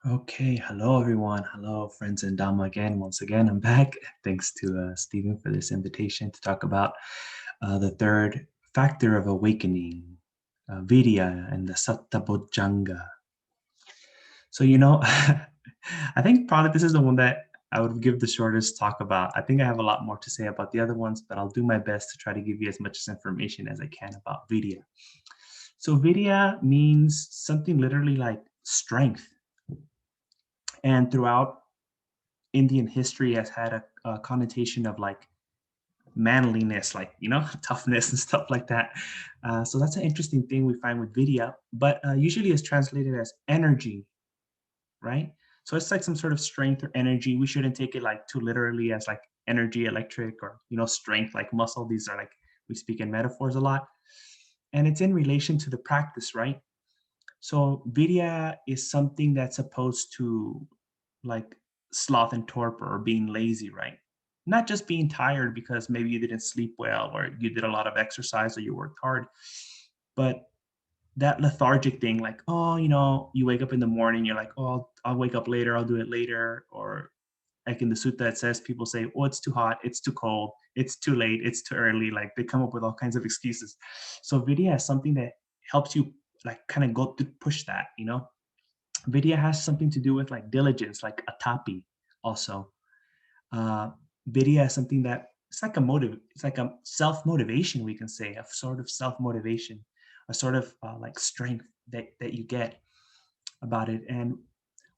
Okay, hello everyone. Hello, friends in Dhamma again. Once again, I'm back. Thanks to Stephen for this invitation to talk about the third factor of awakening, Viriya and the Sattabojjhanga. So, I think probably this is the one that I would give the shortest talk about. I think I have a lot more to say about the other ones, but I'll do my best to try to give you as much information as I can about Viriya. So, Viriya means something literally like strength. And throughout Indian history has had a connotation of like manliness, like, toughness and stuff like that. So that's an interesting thing we find with Vidya, but usually it's translated as energy, right? So it's like some sort of strength or energy. We shouldn't take it like too literally as like energy, electric, or, strength like muscle. These are like, we speak in metaphors a lot. And it's in relation to the practice, right? So Vidya is something that's opposed to like sloth and torpor or being lazy, right? Not just being tired because maybe you didn't sleep well or you did a lot of exercise or you worked hard, but that lethargic thing, like, oh, you wake up in the morning, you're like, oh, I'll wake up later, I'll do it later. Or like in the sutta, it says people say, oh, it's too hot, it's too cold, it's too late, it's too early. Like they come up with all kinds of excuses. So Vidya is something that helps you like kind of go to push that. Vidya has something to do with like diligence, like atapi also. Uh, Vidya is something that it's like a motive, it's like a self-motivation, we can say, a sort of self-motivation, a sort of like strength that you get about it. And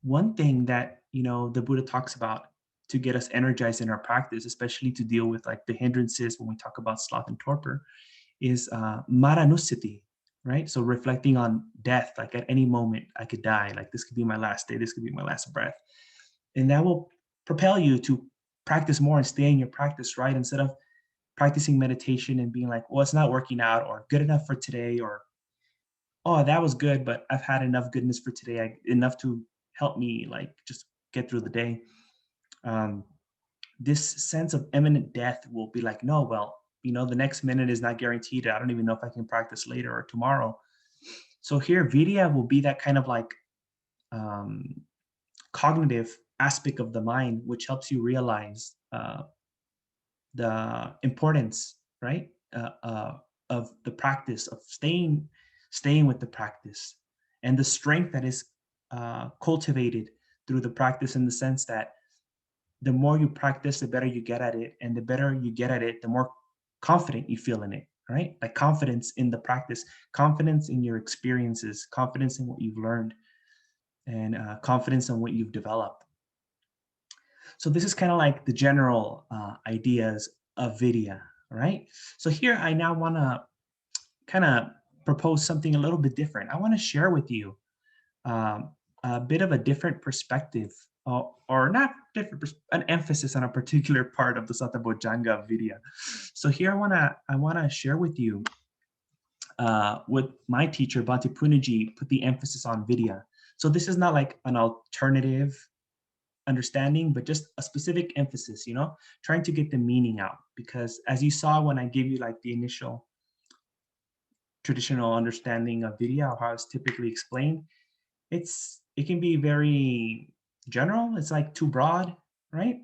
one thing that, the Buddha talks about to get us energized in our practice, especially to deal with like the hindrances when we talk about sloth and torpor, is maranusati, right? So reflecting on death, like at any moment I could die, like this could be my last day, this could be my last breath. And that will propel you to practice more and stay in your practice, right? Instead of practicing meditation and being like, well, it's not working out, or good enough for today, or, oh, that was good, but I've had enough goodness for today, enough to help me like just get through the day. Um, this sense of imminent death will be like, no, well, the next minute is not guaranteed. I don't even know if I can practice later or tomorrow. So here, Vidya will be that kind of like um, cognitive aspect of the mind, which helps you realize the importance, right, of the practice of staying with the practice, and the strength that is cultivated through the practice, in the sense that the more you practice, the better you get at it. And the better you get at it, the more confident you feel in it, right? Like confidence in the practice, confidence in your experiences, confidence in what you've learned, and confidence in what you've developed. So this is kind of like the general ideas of Vidya, right? So here I now want to kind of propose something a little bit different. I want to share with you um, a bit of a different perspective, or not different, an emphasis on a particular part of the Sattabojjhanga Vidya. So here I want to share with you what my teacher Bhante Punaji put the emphasis on Vidya. So this is not like an alternative understanding, but just a specific emphasis, trying to get the meaning out. Because as you saw when I gave you like the initial traditional understanding of Vidya, or how it's typically explained, it can be very general. It's like too broad, right?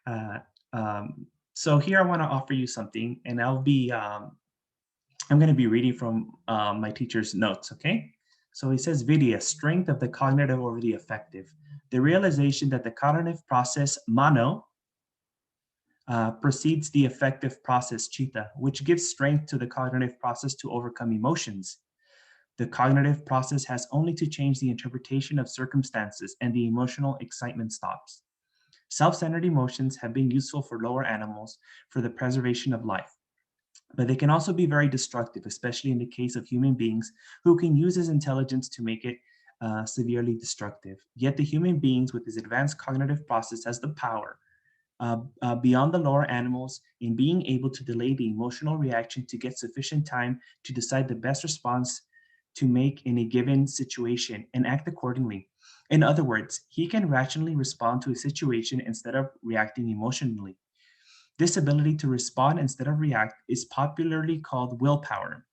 uh, so here I want to offer you something, and I'm going to be reading from my teacher's notes. Okay, so he says, Vidya, strength of the cognitive over the affective, the realization that the cognitive process mano precedes the affective process chitta, which gives strength to the cognitive process to overcome emotions. The cognitive process has only to change the interpretation of circumstances, and the emotional excitement stops. Self-centered emotions have been useful for lower animals for the preservation of life, but they can also be very destructive, especially in the case of human beings who can use his intelligence to make it severely destructive. Yet the human beings with his advanced cognitive process has the power beyond the lower animals in being able to delay the emotional reaction to get sufficient time to decide the best response to make in a given situation and act accordingly. In other words, he can rationally respond to a situation instead of reacting emotionally. This ability to respond instead of react is popularly called willpower.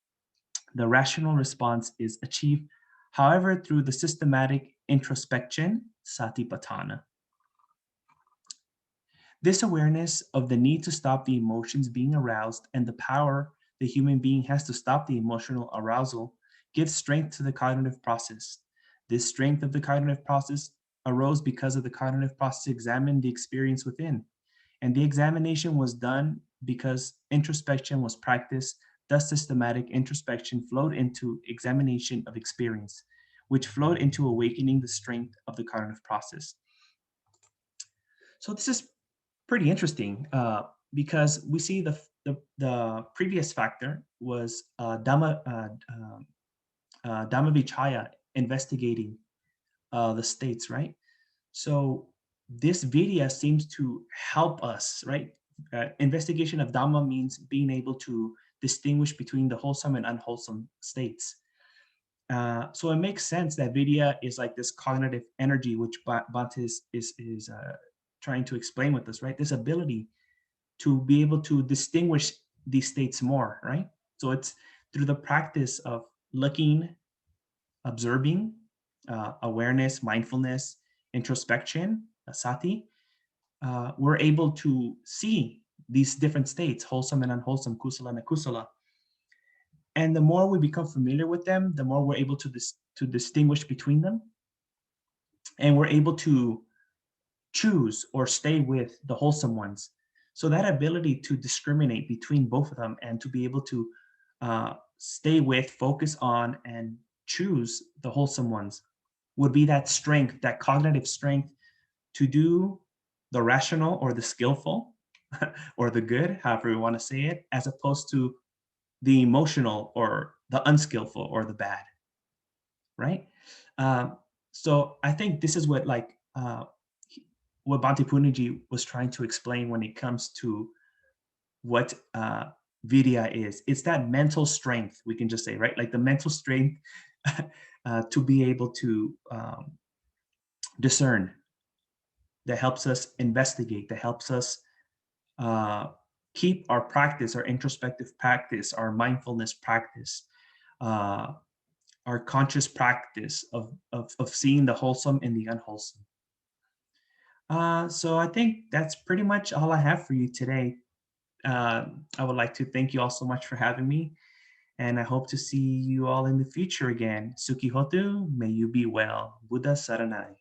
The rational response is achieved However, through the systematic introspection, satipatthana. This awareness of the need to stop the emotions being aroused and the power the human being has to stop the emotional arousal gives strength to the cognitive process. This strength of the cognitive process arose because of the cognitive process examined the experience within. And the examination was done because introspection was practiced, thus systematic introspection flowed into examination of experience, which flowed into awakening the strength of the cognitive process. So this is pretty interesting because we see the previous factor was Dhammavichaya investigating the states, right? So this Viriya seems to help us, right? Investigation of Dhamma means being able to distinguish between the wholesome and unwholesome states. So it makes sense that Viriya is like this cognitive energy, which Bhante is trying to explain with us, right? This ability to be able to distinguish these states more, right? So it's through the practice of looking, observing, awareness, mindfulness, introspection, sati, we're able to see these different states, wholesome and unwholesome, kusala and akusala. And the more we become familiar with them, the more we're able to distinguish between them. And we're able to choose or stay with the wholesome ones. So that ability to discriminate between both of them and to be able to stay with, focus on, and choose the wholesome ones would be that strength, that cognitive strength to do the rational or the skillful or the good, however we want to say it, as opposed to the emotional or the unskillful or the bad, right? So I think this is what what Bhante Puniji was trying to explain when it comes to what Virya is. It's that mental strength, we can just say, right? Like the mental strength to be able to discern, that helps us investigate, that helps us keep our practice, our introspective practice, our mindfulness practice, our conscious practice of seeing the wholesome and the unwholesome. So I think that's pretty much all I have for you today. I would like to thank you all so much for having me, and I hope to see you all in the future again. Sukhi Hotu, may you be well. Buddha Saranai.